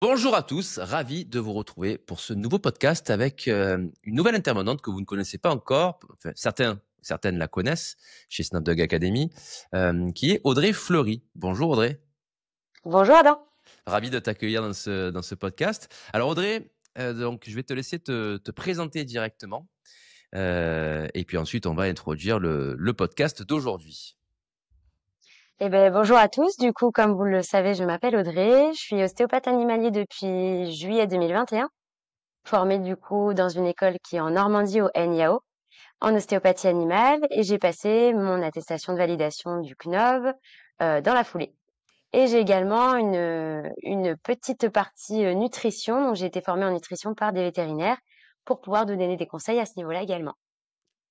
Bonjour à tous, ravi de vous retrouver pour ce nouveau podcast avec une nouvelle intervenante que vous ne connaissez pas encore. Enfin, certaines la connaissent chez Snapdog Academy, qui est Audrey Fleury. Bonjour Audrey, Bonjour Adam. ravi de t'accueillir dans ce podcast. Alors Audrey, donc je vais te laisser te présenter directement, et puis ensuite on va introduire le podcast d'aujourd'hui. Bonjour à tous. Du coup, comme vous le savez, je m'appelle Audrey. Je suis ostéopathe animalier depuis juillet 2021, formée du coup dans une école qui est en Normandie au NIAO, en ostéopathie animale, et j'ai passé mon attestation de validation du CNOV dans la foulée. Et j'ai également une petite partie nutrition, donc j'ai été formée en nutrition par des vétérinaires pour pouvoir donner des conseils à ce niveau-là également.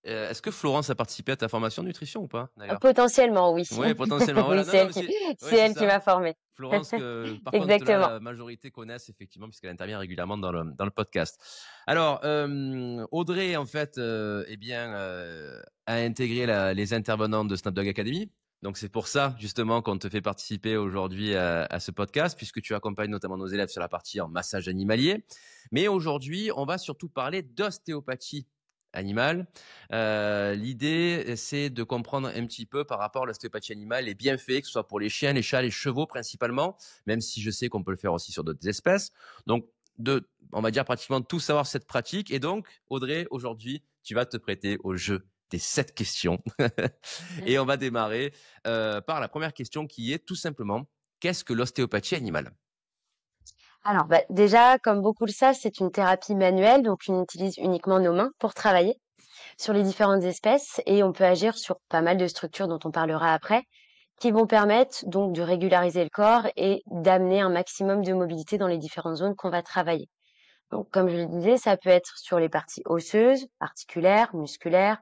Est-ce que Florence a participé à ta formation de nutrition ou pas d'ailleurs? Potentiellement, oui. Oui, potentiellement, Oui, voilà. Non, non, mais c'est c'est ouais, c'est elle qui ça. m'a formée. Florence que, par contre, là, Exactement. la majorité connaissent effectivement puisqu'elle intervient régulièrement dans le podcast. Alors, Audrey, en fait, a intégré les intervenants de Snapdog Academy. Donc, c'est pour ça, justement, qu'on te fait participer aujourd'hui à ce podcast, puisque tu accompagnes notamment nos élèves sur la partie en massage animalier. Mais aujourd'hui, on va surtout parler d'ostéopathie animale. L'idée, c'est de comprendre un petit peu par rapport à l'ostéopathie animale, les bienfaits, que ce soit pour les chiens, les chats, les chevaux principalement, même si je sais qu'on peut le faire aussi sur d'autres espèces. Donc, on va dire pratiquement tout savoir sur cette pratique. Et donc, Audrey, aujourd'hui, tu vas te prêter au jeu des 7 questions. Et on va démarrer par la première question qui est tout simplement, qu'est-ce que l'ostéopathie animale? Alors, déjà, comme beaucoup le savent, c'est une thérapie manuelle, donc on utilise uniquement nos mains pour travailler sur les différentes espèces et on peut agir sur pas mal de structures dont on parlera après, qui vont permettre donc de régulariser le corps et d'amener un maximum de mobilité dans les différentes zones qu'on va travailler. Donc, comme je le disais, ça peut être sur les parties osseuses, articulaires, musculaires,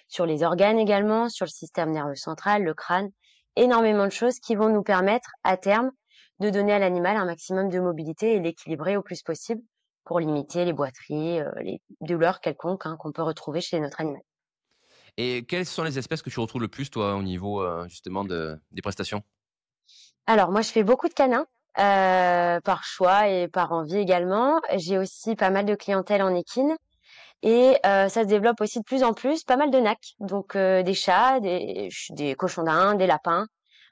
sur les organes également, sur le système nerveux central, le crâne, énormément de choses qui vont nous permettre à terme de donner à l'animal un maximum de mobilité et l'équilibrer au plus possible pour limiter les boiteries, les douleurs quelconques qu'on peut retrouver chez notre animal. Et quelles sont les espèces que tu retrouves le plus, toi, au niveau justement des prestations? Alors moi, je fais beaucoup de canins, par choix et par envie également. J'ai aussi pas mal de clientèle en équine. Et ça se développe aussi de plus en plus, pas mal de nacs, donc des chats, des cochons d'Inde, des lapins,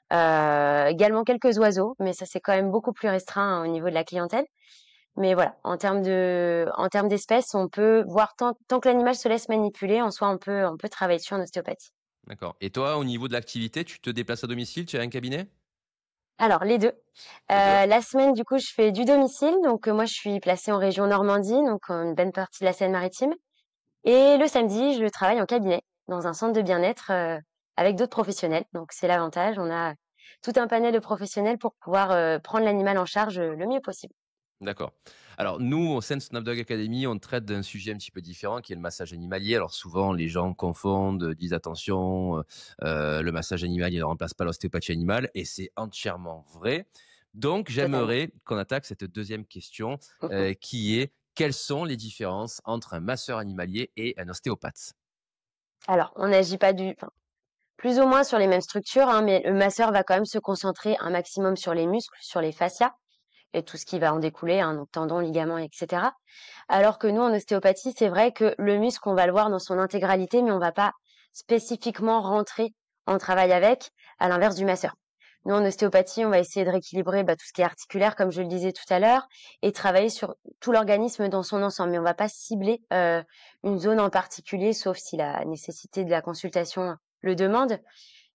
également quelques oiseaux, mais ça c'est quand même beaucoup plus restreint au niveau de la clientèle. Mais voilà, en termes d'espèces, on peut voir tant que l'animal se laisse manipuler, en soi on peut travailler dessus en ostéopathie. D'accord. Et toi, au niveau de l'activité, tu te déplaces à domicile, tu as un cabinet? Alors les deux. Les deux. La semaine du coup je fais du domicile, donc moi je suis placée en région Normandie, donc une bonne partie de la Seine-Maritime. Et le samedi, je travaille en cabinet, dans un centre de bien-être avec d'autres professionnels. Donc c'est l'avantage, on a tout un panel de professionnels pour pouvoir prendre l'animal en charge le mieux possible. D'accord. Alors nous, au sein de Snapdog Academy, on traite d'un sujet un petit peu différent qui est le massage animalier. Alors souvent, les gens confondent, disent attention, le massage animalier ne remplace pas l'ostéopathie animale, et c'est entièrement vrai. Donc Totalement. j'aimerais qu'on attaque cette deuxième question, qui est, quelles sont les différences entre un masseur animalier et un ostéopathe? Alors, on n'agit pas enfin, plus ou moins sur les mêmes structures, mais le masseur va quand même se concentrer un maximum sur les muscles, sur les fascias et tout ce qui va en découler, donc tendons, ligaments, etc. Alors que nous, en ostéopathie, c'est vrai que le muscle, on va le voir dans son intégralité, mais on va pas spécifiquement rentrer en travail avec, à l'inverse du masseur. Nous, en ostéopathie, on va essayer de rééquilibrer tout ce qui est articulaire, comme je le disais tout à l'heure, et travailler sur tout l'organisme dans son ensemble. Mais on va pas cibler une zone en particulier, sauf si la nécessité de la consultation le demande.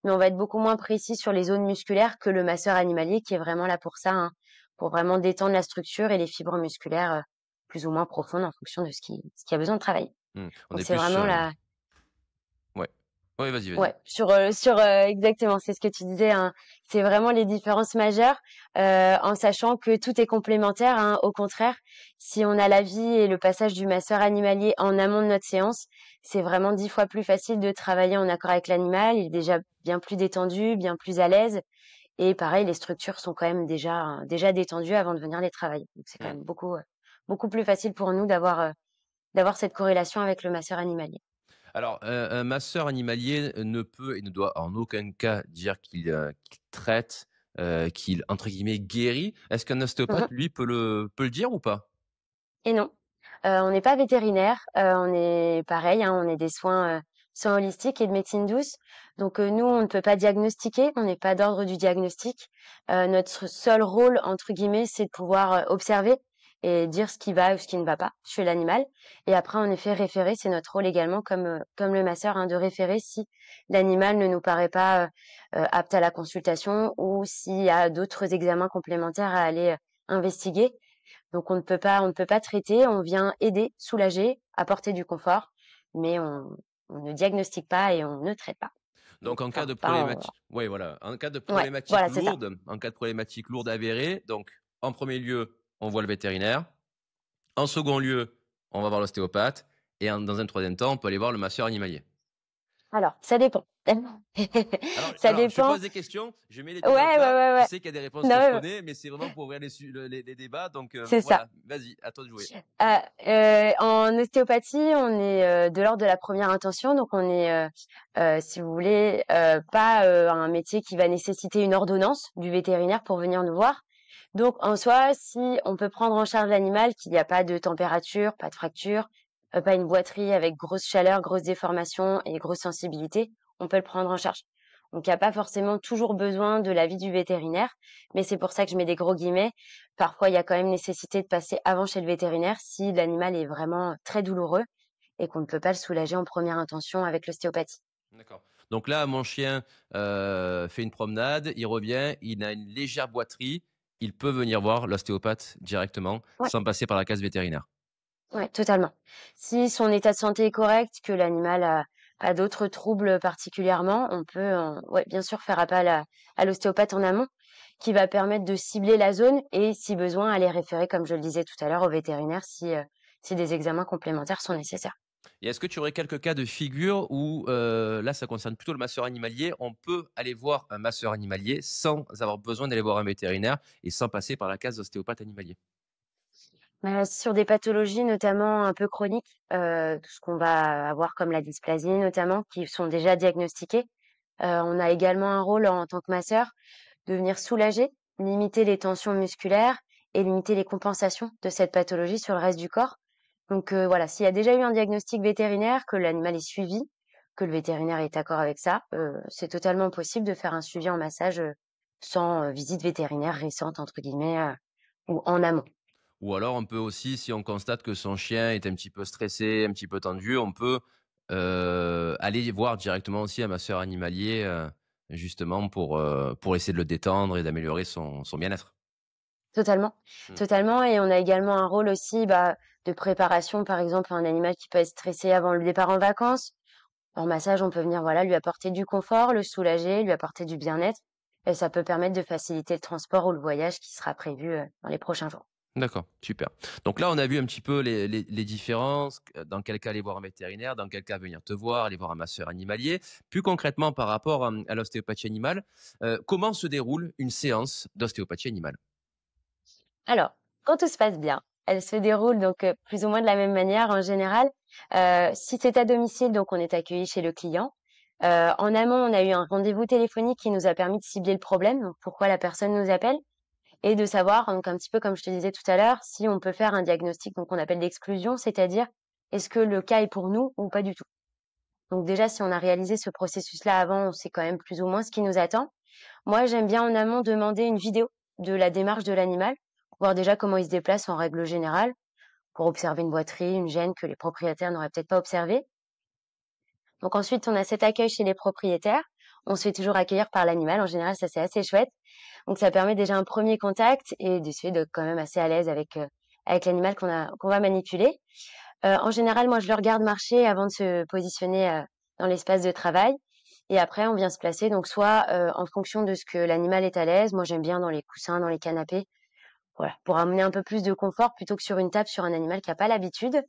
Mais on va être beaucoup moins précis sur les zones musculaires que le masseur animalier, qui est vraiment là pour ça, pour vraiment détendre la structure et les fibres musculaires plus ou moins profondes en fonction de ce qui a besoin de travailler. On Donc est c'est plus vraiment sur une... la Ouais. Ouais, vas-y, vas-y. Ouais, exactement, c'est ce que tu disais, c'est vraiment les différences majeures, en sachant que tout est complémentaire, Au contraire, si on a l'avis et le passage du masseur animalier en amont de notre séance, c'est vraiment 10 fois plus facile de travailler en accord avec l'animal. Il est déjà bien plus détendu, bien plus à l'aise et pareil, les structures sont quand même déjà détendues avant de venir les travailler. Donc c'est quand Hmm. même beaucoup plus facile pour nous d'avoir cette corrélation avec le masseur animalier. Alors, un masseur animalier ne peut et ne doit en aucun cas dire qu'il traite qu'il entre guillemets «guérit». Est-ce qu'un ostéopathe, Mmh. lui, peut le dire ou pas? Et non, on n'est pas vétérinaire, on est pareil, hein, on est des soins holistiques et de médecine douce. Donc, nous, on ne peut pas diagnostiquer, on n'est pas d'ordre du diagnostic. Notre seul rôle, entre guillemets, c'est de pouvoir, observer et dire ce qui va ou ce qui ne va pas chez l'animal et après, en effet, référer. C'est notre rôle également comme le masseur, hein, de référer si l'animal ne nous paraît pas, apte à la consultation ou s'il y a d'autres examens complémentaires à aller, investiguer. Donc on ne peut pas traiter, on vient aider, soulager, apporter du confort, mais on ne diagnostique pas et on ne traite pas. Donc en cas Enfin, de pas en problématique, ouais, voilà, ouais, voilà, c'est ça. en cas de problématique lourde avérée, donc en premier lieu, on voit le vétérinaire. En second lieu, on va voir l'ostéopathe et dans un troisième temps, on peut aller voir le masseur animalier. Alors, ça dépend. Alors, Ça alors, je te dépend. pose des questions, je mets les Ouais, pieds dans le ouais, plat. ouais, Je ouais. sais qu'il y a des réponses Non, que je mais connais, mais c'est vraiment pour ouvrir les débats. Donc c'est ça. voilà, vas-y, à toi de jouer. En ostéopathie, on est, de l'ordre de la première intention, donc on est, si vous voulez, pas, un métier qui va nécessiter une ordonnance du vétérinaire pour venir nous voir. Donc en soi, si on peut prendre en charge l'animal, qu'il n'y a pas de température, pas de fracture, pas une boiterie avec grosse chaleur, grosse déformation et grosse sensibilité, on peut le prendre en charge. Donc il n'y a pas forcément toujours besoin de l'avis du vétérinaire, mais c'est pour ça que je mets des gros guillemets. Parfois, il y a quand même nécessité de passer avant chez le vétérinaire si l'animal est vraiment très douloureux et qu'on ne peut pas le soulager en première intention avec l'ostéopathie. D'accord. Donc là, mon chien fait une promenade, il revient, il a une légère boiterie, il peut venir voir l'ostéopathe directement Ouais, sans passer par la case vétérinaire. ouais, totalement. Si son état de santé est correct, que l'animal a d'autres troubles particulièrement, on peut, ouais, bien sûr, faire appel à l'ostéopathe en amont, qui va permettre de cibler la zone et, si besoin, aller référer, comme je le disais tout à l'heure, au vétérinaire si des examens complémentaires sont nécessaires. Et est-ce que tu aurais quelques cas de figure où, là, ça concerne plutôt le masseur animalier, on peut aller voir un masseur animalier sans avoir besoin d'aller voir un vétérinaire et sans passer par la case ostéopathe animalier? Sur des pathologies notamment un peu chroniques, tout ce qu'on va avoir comme la dysplasie notamment, qui sont déjà diagnostiquées. On a également un rôle en tant que masseur de venir soulager, limiter les tensions musculaires et limiter les compensations de cette pathologie sur le reste du corps. Donc, voilà, s'il y a déjà eu un diagnostic vétérinaire, que l'animal est suivi, que le vétérinaire est d'accord avec ça, c'est totalement possible de faire un suivi en massage, sans, visite vétérinaire «récente» entre guillemets, ou en amont. Ou alors on peut aussi, si on constate que son chien est un petit peu stressé, un petit peu tendu, on peut, aller voir directement aussi un masseur animalier, justement pour essayer de le détendre et d'améliorer son bien-être. Totalement, Mmh. totalement et on a également un rôle aussi, bah, de préparation, par exemple, un animal qui peut être stressé avant le départ en vacances. En massage, on peut venir, voilà, lui apporter du confort, le soulager, lui apporter du bien-être et ça peut permettre de faciliter le transport ou le voyage qui sera prévu, dans les prochains jours. D'accord, super. Donc là, on a vu un petit peu les différences, dans quel cas aller voir un vétérinaire, dans quel cas venir te voir, aller voir un masseur animalier. Plus concrètement, par rapport à l'ostéopathie animale, comment se déroule une séance d'ostéopathie animale? Alors, quand tout se passe bien, elle se déroule donc, plus ou moins de la même manière en général. Si c'est à domicile, donc on est accueilli chez le client. En amont, on a eu un rendez-vous téléphonique qui nous a permis de cibler le problème, donc pourquoi la personne nous appelle. Et de savoir, donc un petit peu comme je te disais tout à l'heure, si on peut faire un diagnostic donc qu'on appelle d'exclusion, c'est-à-dire est-ce que le cas est pour nous ou pas du tout. Donc déjà, si on a réalisé ce processus-là avant, on sait quand même plus ou moins ce qui nous attend. Moi, j'aime bien en amont demander une vidéo de la démarche de l'animal, voir déjà comment il se déplace en règle générale, pour observer une boiterie, une gêne que les propriétaires n'auraient peut-être pas observée. Donc ensuite, on a cet accueil chez les propriétaires. On se fait toujours accueillir par l'animal. En général, ça c'est assez chouette. Donc ça permet déjà un premier contact et de suite d'être quand même assez à l'aise avec l'animal qu'on va manipuler. En général, moi je le regarde marcher avant de se positionner, dans l'espace de travail et après on vient se placer donc soit, en fonction de ce que l'animal est à l'aise. Moi j'aime bien dans les coussins, dans les canapés, voilà, pour amener un peu plus de confort plutôt que sur une table sur un animal qui a pas l'habitude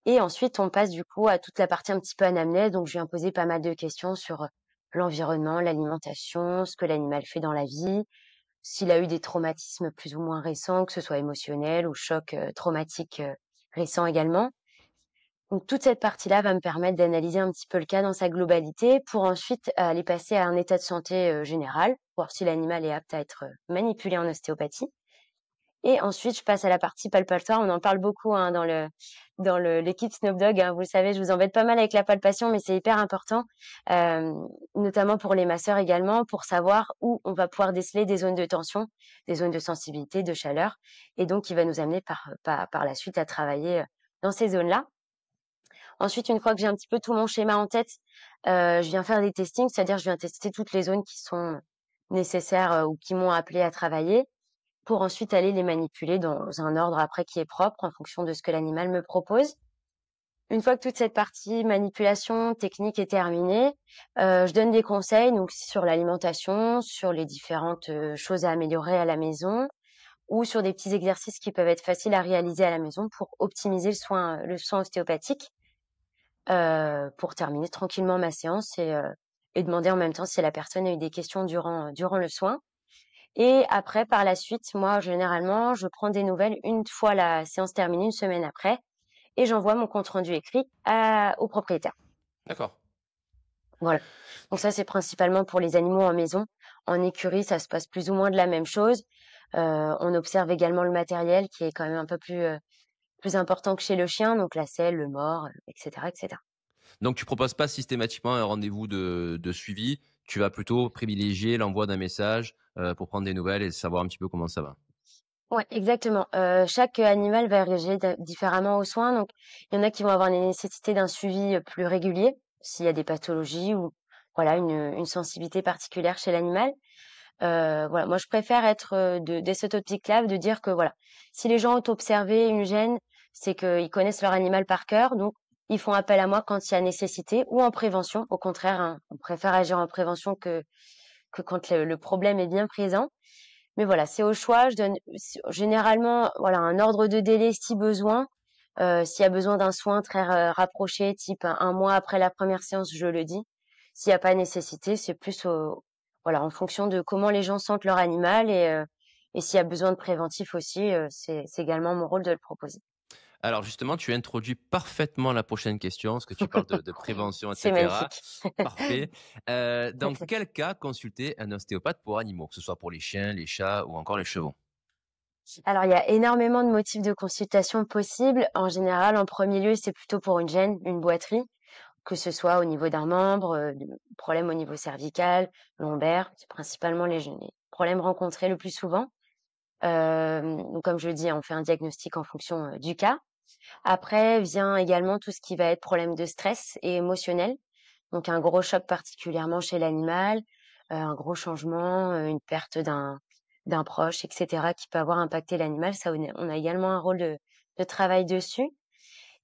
et ensuite on passe du coup à toute la partie un petit peu anamnèse. Donc je viens poser pas mal de questions sur, l'environnement, l'alimentation, ce que l'animal fait dans la vie, s'il a eu des traumatismes plus ou moins récents, que ce soit émotionnels ou chocs, traumatiques, récents également. Donc toute cette partie-là va me permettre d'analyser un petit peu le cas dans sa globalité pour ensuite aller passer à un état de santé général, voir si l'animal est apte à être manipulé en ostéopathie. Et ensuite, je passe à la partie palpatoire. On en parle beaucoup hein, dans l'équipe Snoop Dogg. Hein. Vous le savez, je vous embête pas mal avec la palpation, mais c'est hyper important, euh, notamment pour les masseurs également, pour savoir où on va pouvoir déceler des zones de tension, des zones de sensibilité, de chaleur, et donc qui va nous amener par la suite à travailler dans ces zones-là. Ensuite, une fois que j'ai un petit peu tout mon schéma en tête, je viens faire des testings, c'est-à-dire je viens tester toutes les zones qui sont nécessaires ou qui m'ont appelé à travailler pour ensuite aller les manipuler dans un ordre après qui est propre en fonction de ce que l'animal me propose. Une fois que toute cette partie manipulation technique est terminée, je donne des conseils donc sur l'alimentation, sur les différentes choses à améliorer à la maison ou sur des petits exercices qui peuvent être faciles à réaliser à la maison pour optimiser le soin ostéopathique. Pour terminer tranquillement ma séance et demander en même temps si la personne a eu des questions durant le soin. Et après, par la suite, moi, généralement, je prends des nouvelles une fois la séance terminée, une semaine après, et j'envoie mon compte-rendu écrit au propriétaire. D'accord. Voilà. Donc ça, c'est principalement pour les animaux en maison. En écurie, ça se passe plus ou moins de la même chose. On observe également le matériel qui est quand même un peu plus important que chez le chien, donc la selle, le mors, etc., etc. Donc, tu proposes pas systématiquement un rendez-vous de suivi. Tu vas plutôt privilégier l'envoi d'un message pour prendre des nouvelles et savoir un petit peu comment ça va. Ouais, exactement. Chaque animal va réagir différemment aux soins. Donc, il y en a qui vont avoir la nécessité d'un suivi plus régulier s'il y a des pathologies ou voilà une sensibilité particulière chez l'animal. Voilà, moi je préfère être dès cette optique-là, de dire que voilà, si les gens ont observé une gêne, c'est qu'ils connaissent leur animal par cœur, donc ils font appel à moi quand il y a nécessité ou en prévention. Au contraire, hein, on préfère agir en prévention que quand le problème est bien présent. Mais voilà, c'est au choix. Je donne généralement voilà un ordre de délai si besoin. S'il y a besoin d'un soin très rapproché, type un mois après la première séance, je le dis. S'il n'y a pas nécessité, c'est plus voilà en fonction de comment les gens sentent leur animal et s'il y a besoin de préventif aussi, c'est également mon rôle de le proposer. Alors justement, tu introduis parfaitement la prochaine question, parce que tu parles de prévention, C'est etc. magnifique. Parfait. Dans quel cas consulter un ostéopathe pour animaux, que ce soit pour les chiens, les chats ou encore les chevaux? Alors, il y a énormément de motifs de consultation possibles. En général, en premier lieu, c'est plutôt pour une gêne, une boiterie, que ce soit au niveau d'un membre, problème au niveau cervical, lombaire. C'est principalement les problèmes rencontrés le plus souvent. Donc, comme je le dis, on fait un diagnostic en fonction du cas. Après vient également tout ce qui va être problème de stress et émotionnel. Donc, un gros choc particulièrement chez l'animal, un gros changement, une perte d'un proche, etc., qui peut avoir impacté l'animal. Ça, on a également un rôle de travail dessus.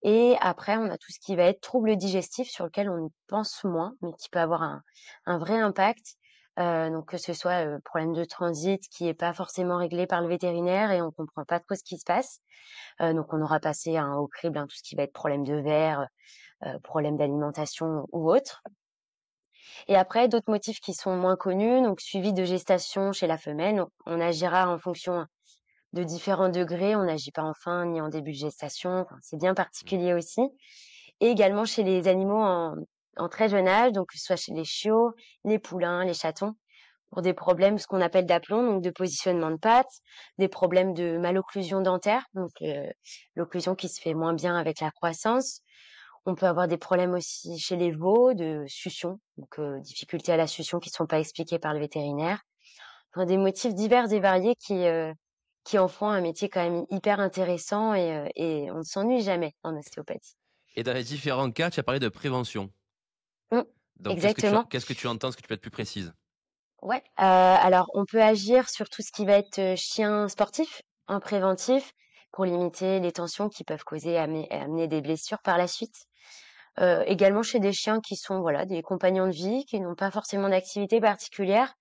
Et après, on a tout ce qui va être trouble digestif sur lequel on y pense moins, mais qui peut avoir un vrai impact. Donc que ce soit problème de transit qui est pas forcément réglé par le vétérinaire et on comprend pas trop ce qui se passe. Donc on aura passé au crible tout ce qui va être problème de verre, problème d'alimentation ou autre. Et après, d'autres motifs qui sont moins connus, donc suivi de gestation chez la femelle. Donc, on agira en fonction de différents degrés. On n'agit pas en fin ni en début de gestation. Enfin, c'est bien particulier aussi. Et également chez les animaux en très jeune âge, donc que ce soit chez les chiots, les poulains, les chatons, pour des problèmes, ce qu'on appelle d'aplomb, donc de positionnement de pattes, des problèmes de malocclusion dentaire, donc l'occlusion qui se fait moins bien avec la croissance. On peut avoir des problèmes aussi chez les veaux de succion, donc difficultés à la succion qui ne sont pas expliquées par le vétérinaire. Enfin, des motifs divers et variés qui en font un métier quand même hyper intéressant et on ne s'ennuie jamais en ostéopathie. Et dans les différents cas, tu as parlé de prévention. Mmh, Donc, exactement. qu'est-ce que tu entends? Est-ce que tu peux être plus précise? Ouais. Alors, on peut agir sur tout ce qui va être chien sportif, en préventif, pour limiter les tensions qui peuvent amener des blessures par la suite. Également chez des chiens qui sont voilà des compagnons de vie, qui n'ont pas forcément d'activité particulière.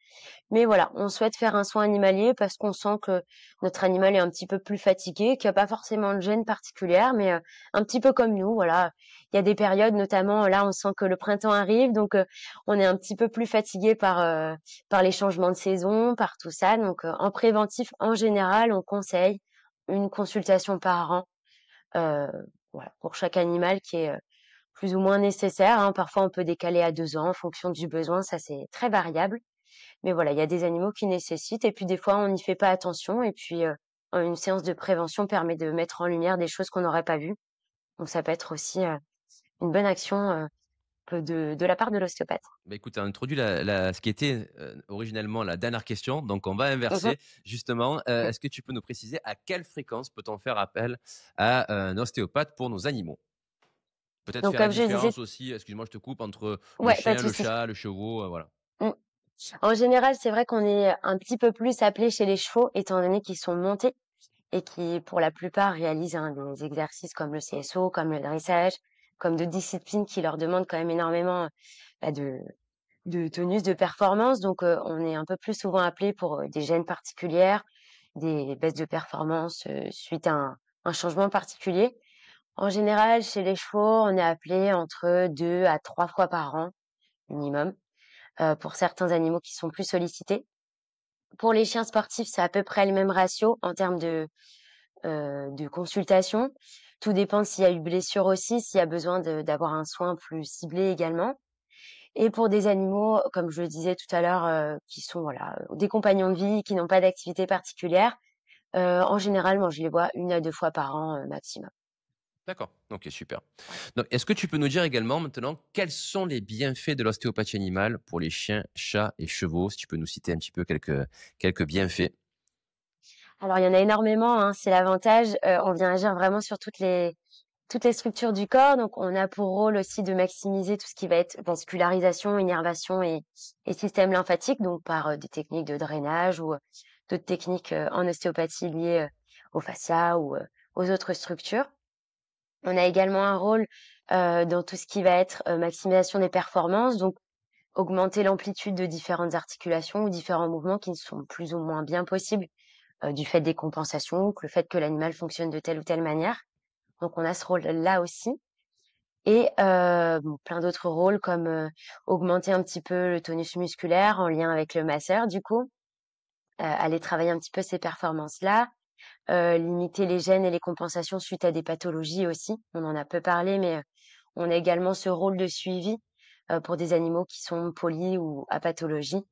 Mais voilà, on souhaite faire un soin animalier parce qu'on sent que notre animal est un petit peu plus fatigué, qu'il n'y a pas forcément de gêne particulière, mais un petit peu comme nous, voilà. Il y a des périodes, notamment là, on sent que le printemps arrive, donc on est un petit peu plus fatigué par les changements de saison, par tout ça. Donc en préventif, en général, on conseille une consultation par an voilà, pour chaque animal qui est plus ou moins nécessaire, hein. Parfois, on peut décaler à 2 ans en fonction du besoin. Ça, c'est très variable. Mais voilà, il y a des animaux qui nécessitent et puis des fois, on n'y fait pas attention et puis, une séance de prévention permet de mettre en lumière des choses qu'on n'aurait pas vues. Donc ça peut être aussi, une bonne action, de la part de l'ostéopathe. Bah, écoute, tu as introduit ce qui était originellement la dernière question, donc on va Mmh mh. inverser justement. Mmh. Est-ce que tu peux nous préciser à quelle fréquence peut-on faire appel à un ostéopathe pour nos animaux? Peut-être Donc faire la comme je disais, différence aussi, excuse-moi, je te coupe, entre le ouais, pas de chien, le souci. chat, le chevaux, voilà. Mmh. En général, c'est vrai qu'on est un petit peu plus appelé chez les chevaux étant donné qu'ils sont montés et qui, pour la plupart, réalisent, hein, des exercices comme le CSO, comme le dressage, comme d'autres disciplines qui leur demandent quand même énormément, bah, de tonus, de performance. Donc, on est un peu plus souvent appelé pour, des gênes particulières, des baisses de performance, suite à un changement particulier. En général, chez les chevaux, on est appelé entre 2 à 3 fois par an minimum, pour certains animaux qui sont plus sollicités. Pour les chiens sportifs, c'est à peu près le même ratio en termes de consultation. Tout dépend s'il y a eu blessure aussi, s'il y a besoin d'avoir un soin plus ciblé également. Et pour des animaux, comme je le disais tout à l'heure, qui sont voilà, des compagnons de vie, qui n'ont pas d'activité particulière, en général, moi je les vois 1 à 2 fois par an, maximum. D'accord, ok, super. Voilà. Donc, est-ce que tu peux nous dire également maintenant quels sont les bienfaits de l'ostéopathie animale pour les chiens, chats et chevaux? Si tu peux nous citer un petit peu quelques bienfaits. Alors il y en a énormément, hein, c'est l'avantage, on vient agir vraiment sur toutes les structures du corps, donc on a pour rôle aussi de maximiser tout ce qui va être vascularisation, innervation et système lymphatique, donc par, des techniques de drainage ou, d'autres techniques, en ostéopathie liées, au fascia ou, aux autres structures. On a également un rôle, dans tout ce qui va être, maximisation des performances, donc augmenter l'amplitude de différentes articulations ou différents mouvements qui sont plus ou moins bien possibles, du fait des compensations, que le fait que l'animal fonctionne de telle ou telle manière. Donc on a ce rôle-là aussi et bon, plein d'autres rôles comme, augmenter un petit peu le tonus musculaire en lien avec le masseur du coup, aller travailler un petit peu ces performances-là, limiter les gènes et les compensations suite à des pathologies aussi. On en a peu parlé, mais, on a également ce rôle de suivi, pour des animaux qui sont polis ou à pathologie,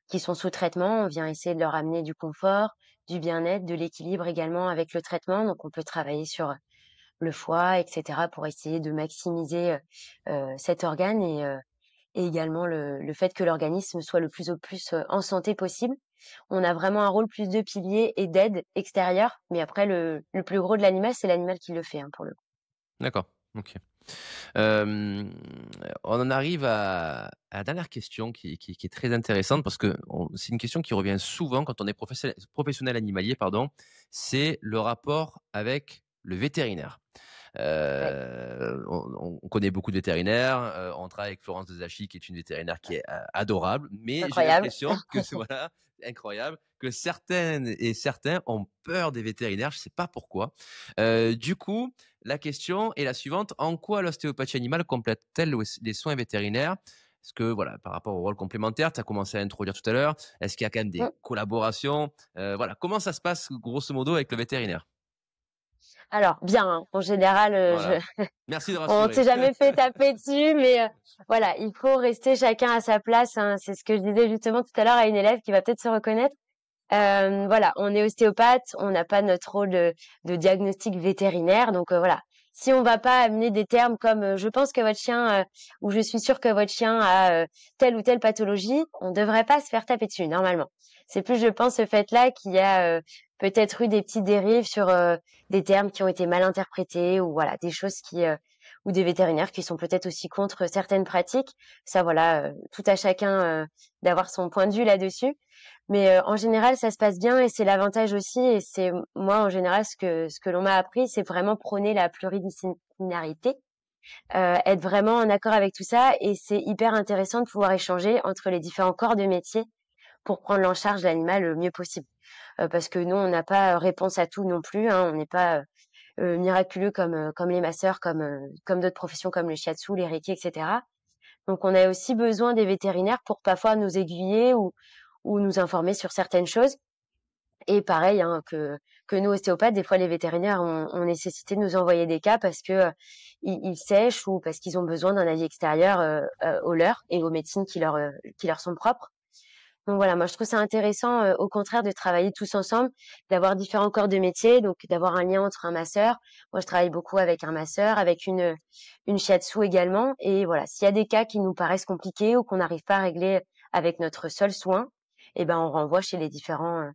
qui sont sous traitement. On vient essayer de leur amener du confort, du bien-être, de l'équilibre également avec le traitement. Donc on peut travailler sur, le foie et cetera pour essayer de maximiser, cet organe et également le fait que l'organisme soit le plus au plus, en santé possible. On a vraiment un rôle plus de pilier et d'aide extérieure, mais après le plus gros de l'animal, c'est l'animal qui le fait, hein, pour le coup. D'accord, ok. Hem, on en arrive à la dernière question qui est très intéressante parce que c'est une question qui revient souvent quand on est professionnel animalier, pardon, c'est le rapport avec le vétérinaire. Ouais, On connaît beaucoup de vétérinaires, on travaille avec Florence Desachy qui est une vétérinaire qui est adorable, mais j'ai incroyable. l'impression que c'est voilà, incroyable, que certaines et certains ont peur des vétérinaires, je sais pas pourquoi. Du coup, la question est la suivante: en quoi l'ostéopathie animale complète-t-elle les soins vétérinaires? Est-ce que voilà, par rapport au rôle complémentaire, tu as commencé à introduire tout à l'heure, est-ce qu'il y a quand même des Mmh. collaborations? Voilà, comment ça se passe grosso modo avec le vétérinaire? Alors bien, hein, en général, je Voilà. Merci de on ne rassurer. s'est jamais fait taper dessus, mais voilà, il faut rester chacun à sa place, hein. C'est ce que je disais justement tout à l'heure à une élève qui va peut-être se reconnaître. Voilà, on est ostéopathe, on n'a pas notre rôle de diagnostic vétérinaire, donc voilà. Si on va pas amener des termes comme je pense que votre chien ou je suis sûre que votre chien a telle ou telle pathologie, on devrait pas se faire taper dessus normalement. C'est plus, je pense, ce fait-là qu'il y a peut-être eu des petites dérives sur des termes qui ont été mal interprétés ou voilà des choses qui ou des vétérinaires qui sont peut-être aussi contre certaines pratiques. Ça, voilà, tout à chacun d'avoir son point de vue là-dessus. Mais en général, ça se passe bien et c'est l'avantage aussi et c'est moi, en général, ce que l'on m'a appris, c'est vraiment prôner la pluridisciplinarité, être vraiment en accord avec tout ça et c'est hyper intéressant de pouvoir échanger entre les différents corps de métier pour prendre en charge l'animal le mieux possible. Parce que nous, on n'a pas réponse à tout non plus, hein. On n'est pas, miraculeux comme les masseurs, comme d'autres professions comme le shiatsu, les reiki et cetera. Donc on a aussi besoin des vétérinaires pour parfois nous aiguiller ou nous informer sur certaines choses et pareil, hein, que que nous, ostéopathes, des fois, les vétérinaires ont nécessité de nous envoyer des cas parce que ils sèchent ou parce qu'ils ont besoin d'un avis extérieur au leur et aux médecines qui leur sont propres. Donc voilà, moi je trouve ça intéressant, au contraire, de travailler tous ensemble, d'avoir différents corps de métier, donc d'avoir un lien entre un masseur. Moi, je travaille beaucoup avec un masseur, avec une shiatsu également. Et voilà, s'il y a des cas qui nous paraissent compliqués ou qu'on n'arrive pas à régler avec notre seul soin, eh ben on renvoie chez les différents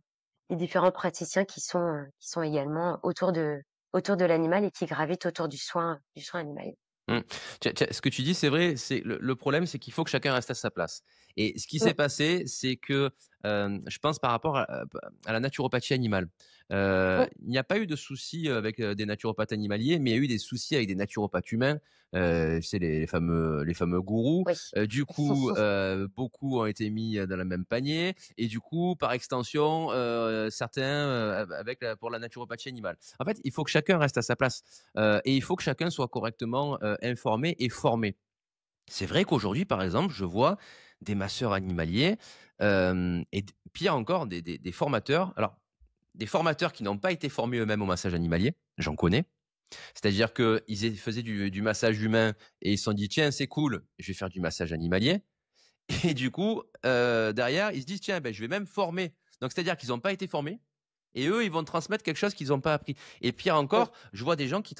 praticiens qui sont également autour de l'animal et qui gravitent autour du soin animal. Mmh. Ce que tu dis, c'est vrai, c'est le problème, c'est qu'il faut que chacun reste à sa place. Et ce qui s'est Mmh. passé, c'est que, je pense par rapport à la naturopathie animale, Mmh. il n'y a pas eu de soucis avec, des naturopathes animaliers, mais il y a eu des soucis avec des naturopathes humains, tu les fameux gourous. Oui. Du coup, beaucoup ont été mis, dans le même panier et du coup, par extension, certains, avec la pour la naturopathie animale. En fait, il faut que chacun reste à sa place. Et il faut que chacun soit correctement, informé et formé. C'est vrai qu'aujourd'hui, par exemple, je vois des masseurs animaliers, et pire encore des formateurs. Alors, des formateurs qui n'ont pas été formés eux-mêmes au massage animalier, j'en connais. C'est-à-dire qu'ils faisaient du massage humain et ils se sont dit: «Tiens, c'est cool, je vais faire du massage animalier». Et du coup, derrière, ils se disent: «Tiens, ben je vais même former». Donc c'est-à-dire qu'ils n'ont pas été formés et eux, ils vont transmettre quelque chose qu'ils n'ont pas appris. Et pire Oui. encore, je vois des gens qui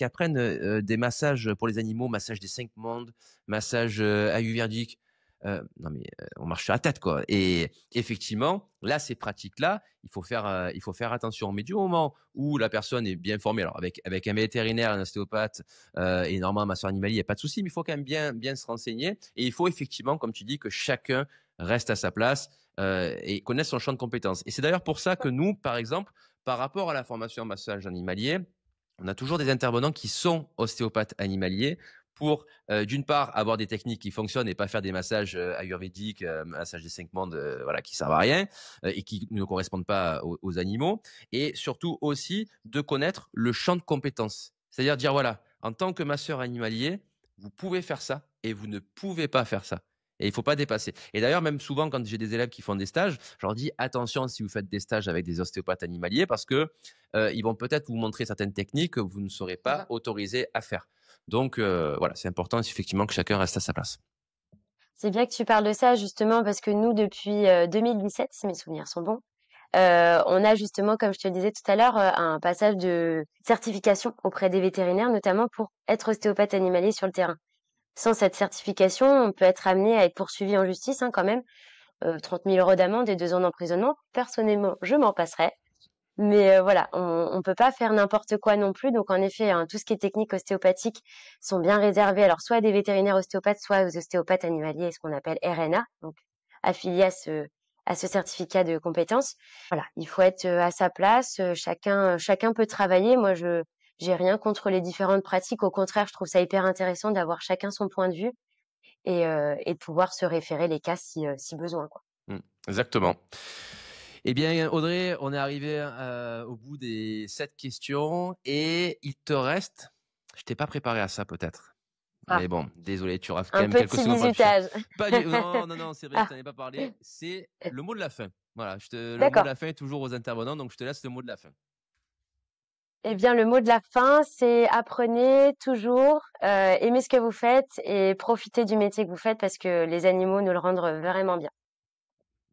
apprennent, des massages pour les animaux, massage des 5 mondes, massage, ayurvédique. Non mais, on marche sur la tête, quoi. Et effectivement, là, ces pratiques-là, il faut faire attention. Mais du moment où la personne est bien formée, alors avec un vétérinaire, un ostéopathe, et normalement un masseur animalier, il y a pas de souci, mais il faut quand même bien se renseigner et il faut effectivement, comme tu dis, que chacun reste à sa place, et connaisse son champ de compétences. Et c'est d'ailleurs pour ça que nous, par exemple, par rapport à la formation en massage animalier, on a toujours des intervenants qui sont ostéopathes animaliers pour, d'une part, avoir des techniques qui fonctionnent et pas faire des massages, ayurvédiques, massages des 5 mondes, voilà, qui servent à rien, et qui ne correspondent pas aux animaux. Et surtout aussi de connaître le champ de compétences. C'est-à-dire dire, voilà, en tant que masseur animalier, vous pouvez faire ça et vous ne pouvez pas faire ça. Et il faut pas dépasser. Et d'ailleurs, même souvent, quand j'ai des élèves qui font des stages, je leur dis attention si vous faites des stages avec des ostéopathes animaliers parce que ils vont peut-être vous montrer certaines techniques que vous ne serez pas Mmh. autorisé à faire. Donc voilà, c'est important effectivement que chacun reste à sa place. C'est bien que tu parles de ça justement parce que nous, depuis 2017, si mes souvenirs sont bons, on a justement, comme je te le disais tout à l'heure, un passage de certification auprès des vétérinaires, notamment pour être ostéopathe animalier sur le terrain. Sans cette certification, on peut être amené à être poursuivi en justice, hein, quand même, 30 000 € d'amende et 2 ans d'emprisonnement. Personnellement, je m'en passerais. Mais voilà, on peut pas faire n'importe quoi non plus. Donc en effet, hein, tout ce qui est technique ostéopathique sont bien réservés alors soit à des vétérinaires ostéopathes, soit aux ostéopathes animaliers, ce qu'on appelle RNA, donc affiliés à ce certificat de compétence. Voilà, il faut être, à sa place, chacun peut travailler. Moi, je j'ai rien contre les différentes pratiques. Au contraire, je trouve ça hyper intéressant d'avoir chacun son point de vue et de pouvoir se référer les cas si besoin, quoi. Mmh, exactement. Eh bien, Audrey, on est arrivé, au bout des 7 questions et il te reste je t'ai pas préparé à ça peut-être, Ah, mais bon, désolé, tu auras quand un même quelques petit secondes pour réfléchir. bizutage. Pas du non, non, non, c'est vrai, je Ah, t'en ai pas parlé, c'est le mot de la fin. Voilà, le mot de d'accord. la fin est toujours aux intervenants, donc je te laisse le mot de la fin. Eh bien, le mot de la fin, c'est apprenez toujours, aimez ce que vous faites et profitez du métier que vous faites parce que les animaux nous le rendent vraiment bien.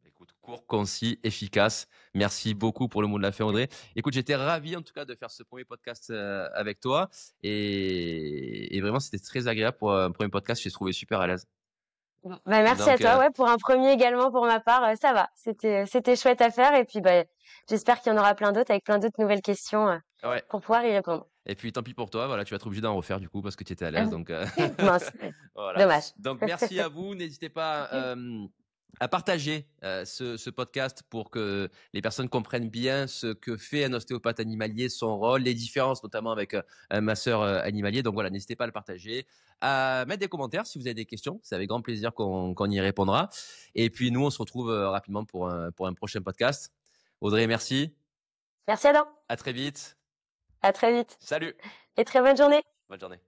Écoute, court, concis, efficace. Merci beaucoup pour le mot de la fin, Audrey. Écoute, j'étais ravi en tout cas de faire ce premier podcast avec toi et vraiment c'était très agréable pour un premier podcast. Je t'ai trouvé super à l'aise. Bon, bah, merci à Donc, toi, ouais, pour un premier également pour ma part, ça va. C'était chouette à faire et puis, bah, j'espère qu'il y en aura plein d'autres avec plein d'autres nouvelles questions, ouais. pour pouvoir y répondre. Et puis tant pis pour toi, voilà, tu vas être obligé d'en refaire du coup parce que tu étais à l'aise. Donc, Mince, voilà. dommage. Donc merci à vous. N'hésitez pas à partager ce podcast pour que les personnes comprennent bien ce que fait un ostéopathe animalier, son rôle, les différences notamment avec un masseur animalier. Donc voilà, n'hésitez pas à le partager, à mettre des commentaires si vous avez des questions. C'est avec grand plaisir qu'on y répondra. Et puis nous, on se retrouve rapidement pour un prochain podcast. Audrey, merci. Merci Adam, À très vite. à très vite Salut. et très bonne journée. Bonne journée.